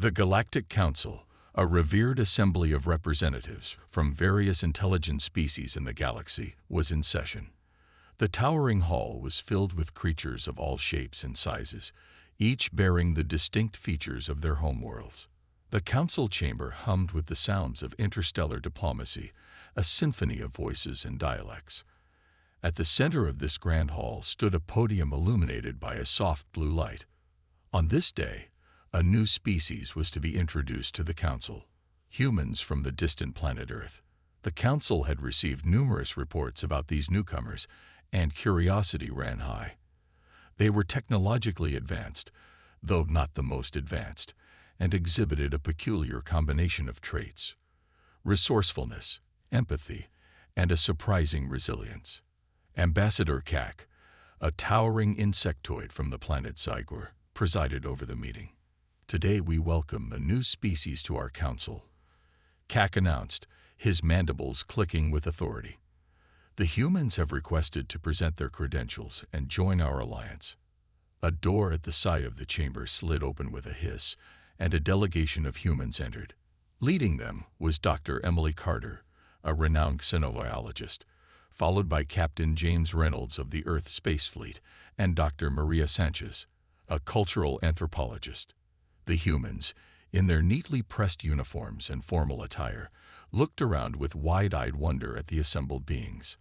The Galactic Council, a revered assembly of representatives from various intelligent species in the galaxy, was in session. The towering hall was filled with creatures of all shapes and sizes, each bearing the distinct features of their homeworlds. The council chamber hummed with the sounds of interstellar diplomacy, a symphony of voices and dialects. At the center of this grand hall stood a podium illuminated by a soft blue light. On this day, a new species was to be introduced to the council, humans from the distant planet Earth. The council had received numerous reports about these newcomers, and curiosity ran high. They were technologically advanced, though not the most advanced, and exhibited a peculiar combination of traits: resourcefulness, empathy, and a surprising resilience. Ambassador Kak, a towering insectoid from the planet Sigur, presided over the meeting. "Today we welcome a new species to our council," Kak announced, his mandibles clicking with authority. "The humans have requested to present their credentials and join our alliance." A door at the side of the chamber slid open with a hiss, and a delegation of humans entered. Leading them was Dr. Emily Carter, a renowned xenobiologist, followed by Captain James Reynolds of the Earth Space Fleet and Dr. Maria Sanchez, a cultural anthropologist. The humans, in their neatly pressed uniforms and formal attire, looked around with wide-eyed wonder at the assembled beings.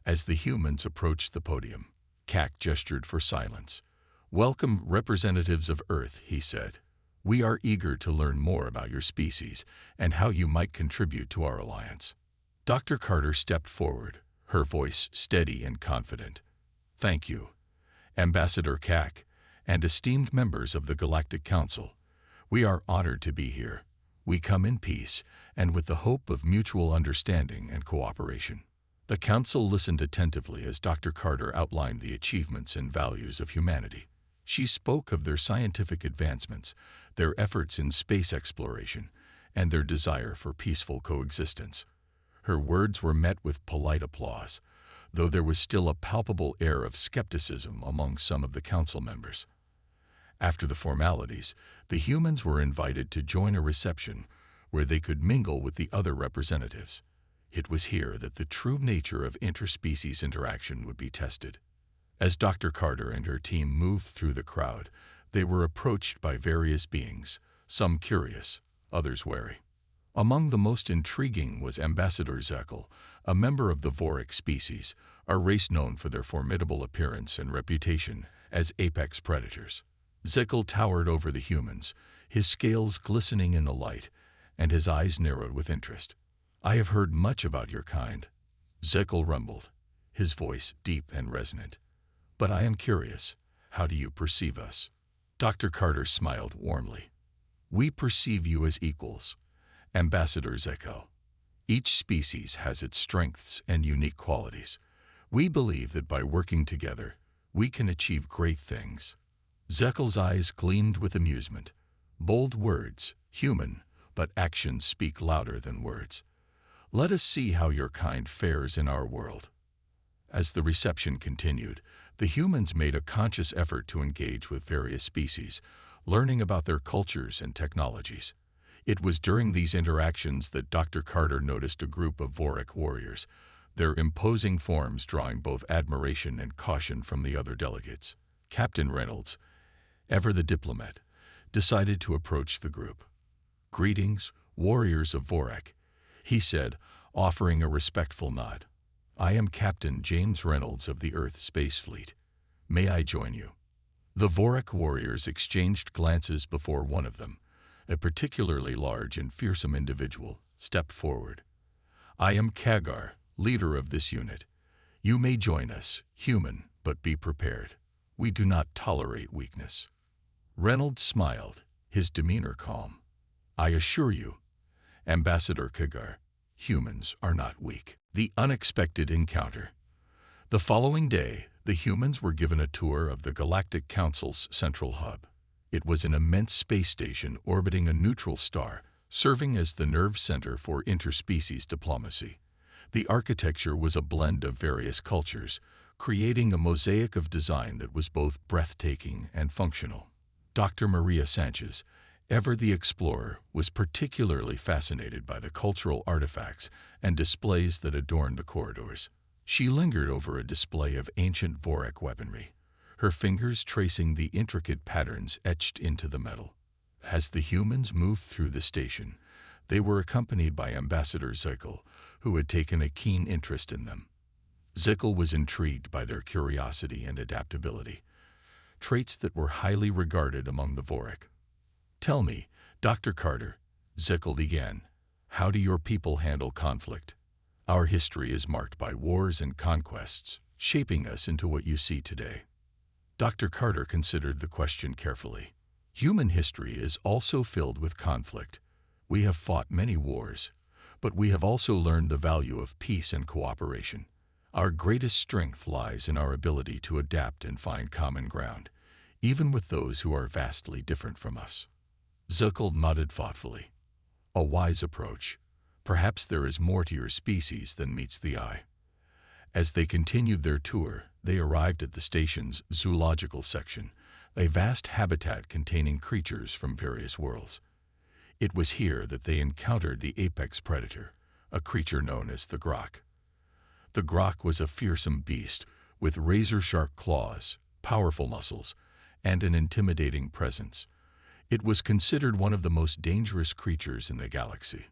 As the humans approached the podium, Kak gestured for silence. "Welcome, representatives of Earth," he said. "We are eager to learn more about your species and how you might contribute to our alliance." Dr. Carter stepped forward, her voice steady and confident. "Thank you, Ambassador Kak, and esteemed members of the Galactic Council. We are honored to be here. We come in peace and with the hope of mutual understanding and cooperation." The council listened attentively as Dr. Carter outlined the achievements and values of humanity. She spoke of their scientific advancements, their efforts in space exploration, and their desire for peaceful coexistence. Her words were met with polite applause, though there was still a palpable air of skepticism among some of the council members. After the formalities, the humans were invited to join a reception where they could mingle with the other representatives. It was here that the true nature of interspecies interaction would be tested. As Dr. Carter and her team moved through the crowd, they were approached by various beings, some curious, others wary. Among the most intriguing was Ambassador Zekel, a member of the Vorik species, a race known for their formidable appearance and reputation as apex predators. Zekel towered over the humans, his scales glistening in the light, and his eyes narrowed with interest. "I have heard much about your kind," Zekel rumbled, his voice deep and resonant. "But I am curious, how do you perceive us?" Dr. Carter smiled warmly. "We perceive you as equals, Ambassador Zekel. Each species has its strengths and unique qualities. We believe that by working together, we can achieve great things." Zekel's eyes gleamed with amusement. "Bold words, human, but actions speak louder than words. Let us see how your kind fares in our world." As the reception continued, the humans made a conscious effort to engage with various species, learning about their cultures and technologies. It was during these interactions that Dr. Carter noticed a group of Vorik warriors, their imposing forms drawing both admiration and caution from the other delegates. Captain Reynolds, ever the diplomat, decided to approach the group. "Greetings, warriors of Vorik," he said, offering a respectful nod. "I am Captain James Reynolds of the Earth Space Fleet. May I join you?" The Vorik warriors exchanged glances before one of them, a particularly large and fearsome individual, stepped forward. "I am Kagar, leader of this unit. You may join us, human, but be prepared. We do not tolerate weakness." Reynolds smiled, his demeanor calm. "I assure you, Ambassador Kagar, humans are not weak." The unexpected encounter. The following day, the humans were given a tour of the Galactic Council's central hub. It was an immense space station orbiting a neutral star, serving as the nerve center for interspecies diplomacy. The architecture was a blend of various cultures, creating a mosaic of design that was both breathtaking and functional. Dr. Maria Sanchez, Ever the explorer was particularly fascinated by the cultural artifacts and displays that adorned the corridors. She lingered over a display of ancient Vorik weaponry, her fingers tracing the intricate patterns etched into the metal. As the humans moved through the station, they were accompanied by Ambassador Zickel, who had taken a keen interest in them. Zickel was intrigued by their curiosity and adaptability, traits that were highly regarded among the Vorik. "Tell me, Dr. Carter," Zickel began, "how do your people handle conflict? Our history is marked by wars and conquests, shaping us into what you see today." Dr. Carter considered the question carefully. "Human history is also filled with conflict. We have fought many wars, but we have also learned the value of peace and cooperation. Our greatest strength lies in our ability to adapt and find common ground, even with those who are vastly different from us." Zickel nodded thoughtfully. "A wise approach. Perhaps there is more to your species than meets the eye." As they continued their tour, they arrived at the station's zoological section, a vast habitat containing creatures from various worlds. It was here that they encountered the apex predator, a creature known as the Grok. The Grok was a fearsome beast with razor-sharp claws, powerful muscles, and an intimidating presence. It was considered one of the most dangerous creatures in the galaxy.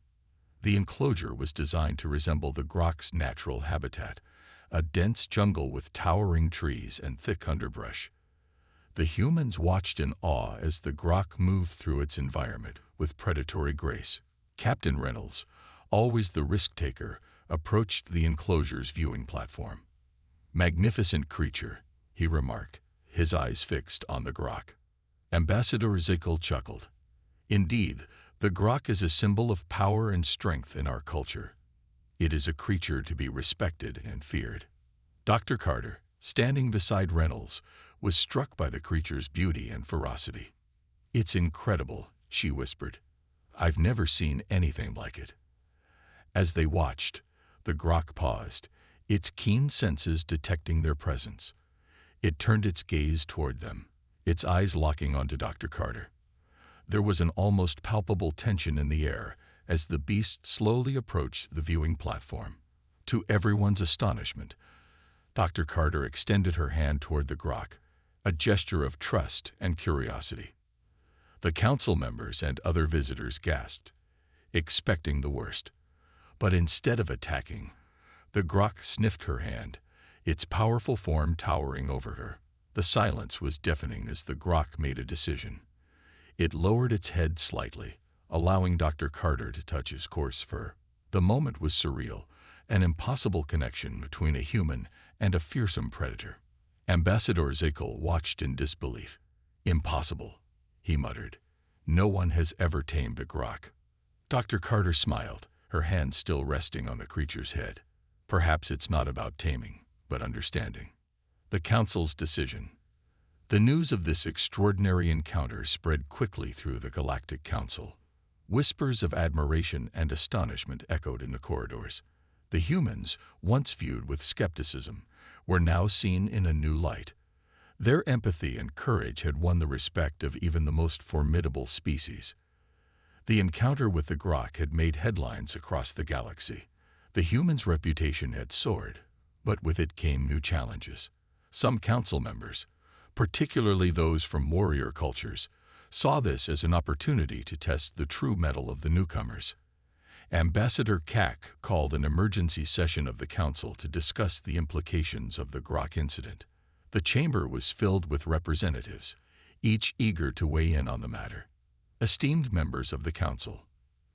The enclosure was designed to resemble the Grok's natural habitat, a dense jungle with towering trees and thick underbrush. The humans watched in awe as the Grok moved through its environment with predatory grace. Captain Reynolds, always the risk-taker, approached the enclosure's viewing platform. "Magnificent creature," he remarked, his eyes fixed on the Grok. Ambassador Zickel chuckled. "Indeed, the Grok is a symbol of power and strength in our culture. It is a creature to be respected and feared." Dr. Carter, standing beside Reynolds, was struck by the creature's beauty and ferocity. "It's incredible," she whispered. "I've never seen anything like it." As they watched, the Grok paused, its keen senses detecting their presence. It turned its gaze toward them, its eyes locking onto Dr. Carter. There was an almost palpable tension in the air as the beast slowly approached the viewing platform. To everyone's astonishment, Dr. Carter extended her hand toward the Grok, a gesture of trust and curiosity. The council members and other visitors gasped, expecting the worst. But instead of attacking, the Grok sniffed her hand, its powerful form towering over her. The silence was deafening as the Grok made a decision. It lowered its head slightly, allowing Dr. Carter to touch his coarse fur. The moment was surreal, an impossible connection between a human and a fearsome predator. Ambassador Zickel watched in disbelief. "Impossible," he muttered. "No one has ever tamed a Grok." Dr. Carter smiled, her hand still resting on the creature's head. "Perhaps it's not about taming, but understanding." The Council's decision. The news of this extraordinary encounter spread quickly through the Galactic Council. Whispers of admiration and astonishment echoed in the corridors. The humans, once viewed with skepticism, were now seen in a new light. Their empathy and courage had won the respect of even the most formidable species. The encounter with the Grok had made headlines across the galaxy. The humans' reputation had soared, but with it came new challenges. Some council members, particularly those from warrior cultures, saw this as an opportunity to test the true mettle of the newcomers. Ambassador Kak called an emergency session of the council to discuss the implications of the Grok incident. The chamber was filled with representatives, each eager to weigh in on the matter. "Esteemed members of the council,"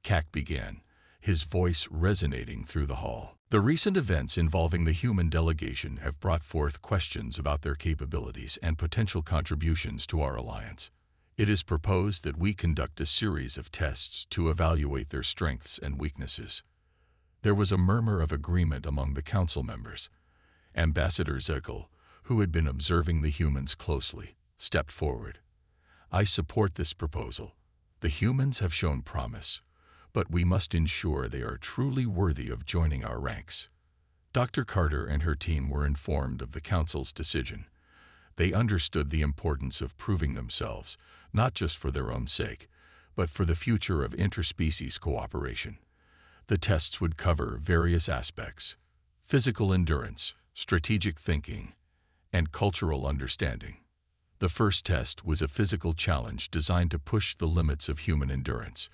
Kak began, his voice resonating through the hall. "The recent events involving the human delegation have brought forth questions about their capabilities and potential contributions to our alliance. It is proposed that we conduct a series of tests to evaluate their strengths and weaknesses." There was a murmur of agreement among the council members. Ambassador Zickel, who had been observing the humans closely, stepped forward. "I support this proposal. The humans have shown promise, but we must ensure they are truly worthy of joining our ranks." Dr. Carter and her team were informed of the council's decision. They understood the importance of proving themselves, not just for their own sake, but for the future of interspecies cooperation. The tests would cover various aspects: physical endurance, strategic thinking, and cultural understanding. The first test was a physical challenge designed to push the limits of human endurance.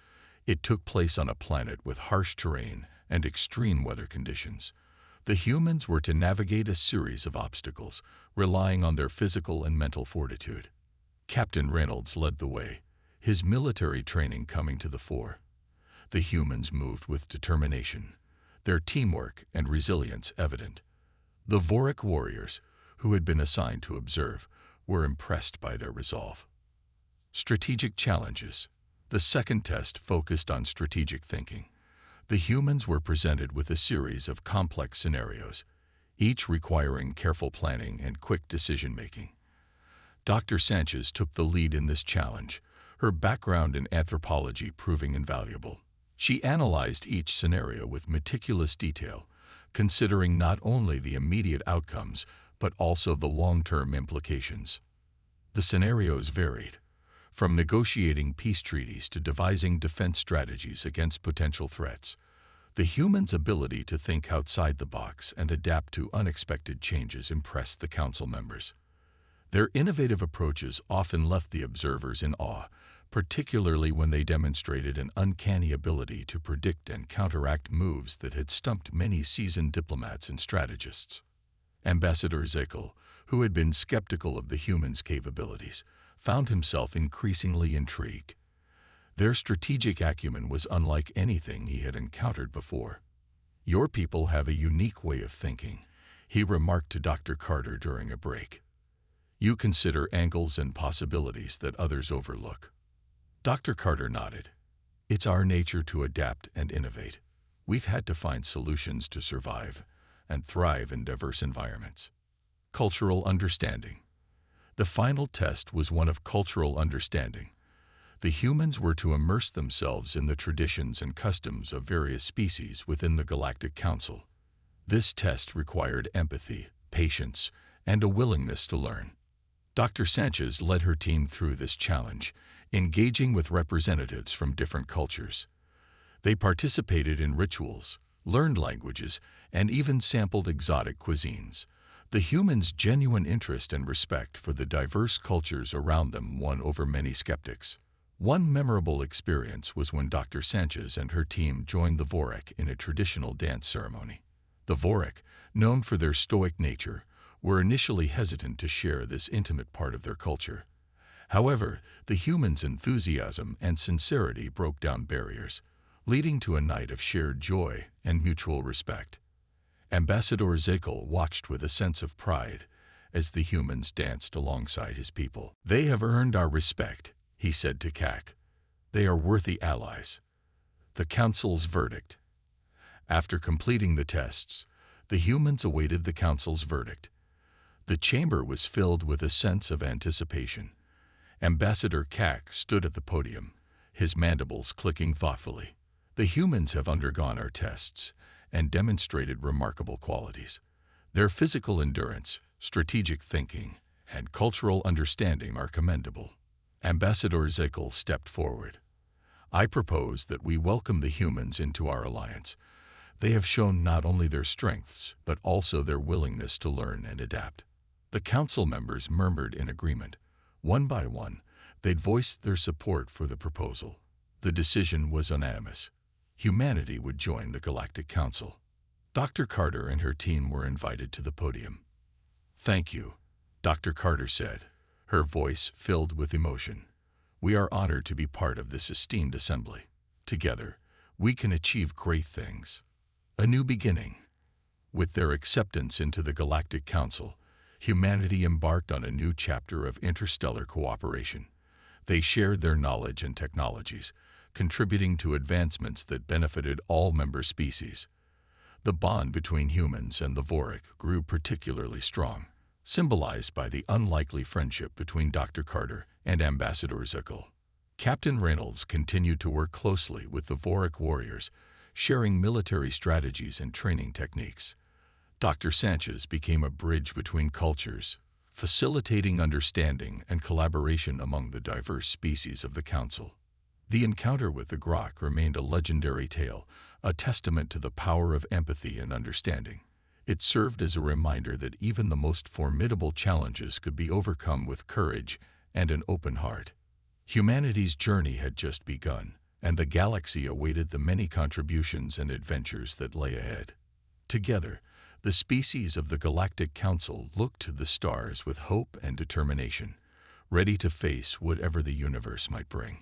It took place on a planet with harsh terrain and extreme weather conditions. The humans were to navigate a series of obstacles, relying on their physical and mental fortitude. Captain Reynolds led the way, his military training coming to the fore. The humans moved with determination, their teamwork and resilience evident. The Vorik warriors, who had been assigned to observe, were impressed by their resolve. Strategic challenges. The second test focused on strategic thinking. The humans were presented with a series of complex scenarios, each requiring careful planning and quick decision-making. Dr. Sanchez took the lead in this challenge, her background in anthropology proving invaluable. She analyzed each scenario with meticulous detail, considering not only the immediate outcomes, but also the long-term implications. The scenarios varied, from negotiating peace treaties to devising defense strategies against potential threats. The humans' ability to think outside the box and adapt to unexpected changes impressed the council members. Their innovative approaches often left the observers in awe, particularly when they demonstrated an uncanny ability to predict and counteract moves that had stumped many seasoned diplomats and strategists. Ambassador Zekel, who had been skeptical of the humans' capabilities, found himself increasingly intrigued. Their strategic acumen was unlike anything he had encountered before. "Your people have a unique way of thinking," he remarked to Dr. Carter during a break. "You consider angles and possibilities that others overlook." Dr. Carter nodded. "It's our nature to adapt and innovate. We've had to find solutions to survive and thrive in diverse environments." Cultural understanding. The final test was one of cultural understanding. The humans were to immerse themselves in the traditions and customs of various species within the Galactic Council. This test required empathy, patience, and a willingness to learn. Dr. Sanchez led her team through this challenge, engaging with representatives from different cultures. They participated in rituals, learned languages, and even sampled exotic cuisines. The humans' genuine interest and respect for the diverse cultures around them won over many skeptics. One memorable experience was when Dr. Sanchez and her team joined the Vorik in a traditional dance ceremony. The Vorik, known for their stoic nature, were initially hesitant to share this intimate part of their culture. However, the humans' enthusiasm and sincerity broke down barriers, leading to a night of shared joy and mutual respect. Ambassador Zekel watched with a sense of pride as the humans danced alongside his people. "They have earned our respect," he said to Kak. "They are worthy allies." The Council's verdict. After completing the tests, the humans awaited the Council's verdict. The chamber was filled with a sense of anticipation. Ambassador Kak stood at the podium, his mandibles clicking thoughtfully. "The humans have undergone our tests and demonstrated remarkable qualities. Their physical endurance, strategic thinking, and cultural understanding are commendable." Ambassador Zekel stepped forward. "I propose that we welcome the humans into our alliance. They have shown not only their strengths, but also their willingness to learn and adapt." The council members murmured in agreement. One by one, they'd voiced their support for the proposal. The decision was unanimous. Humanity would join the Galactic Council. Dr. Carter and her team were invited to the podium. "Thank you," Dr. Carter said, her voice filled with emotion. "We are honored to be part of this esteemed assembly. Together, we can achieve great things." A new beginning. With their acceptance into the Galactic Council, humanity embarked on a new chapter of interstellar cooperation. They shared their knowledge and technologies, contributing to advancements that benefited all member species. The bond between humans and the Vorik grew particularly strong, symbolized by the unlikely friendship between Dr. Carter and Ambassador Zekel. Captain Reynolds continued to work closely with the Vorik warriors, sharing military strategies and training techniques. Dr. Sanchez became a bridge between cultures, facilitating understanding and collaboration among the diverse species of the Council. The encounter with the Grok remained a legendary tale, a testament to the power of empathy and understanding. It served as a reminder that even the most formidable challenges could be overcome with courage and an open heart. Humanity's journey had just begun, and the galaxy awaited the many contributions and adventures that lay ahead. Together, the species of the Galactic Council looked to the stars with hope and determination, ready to face whatever the universe might bring.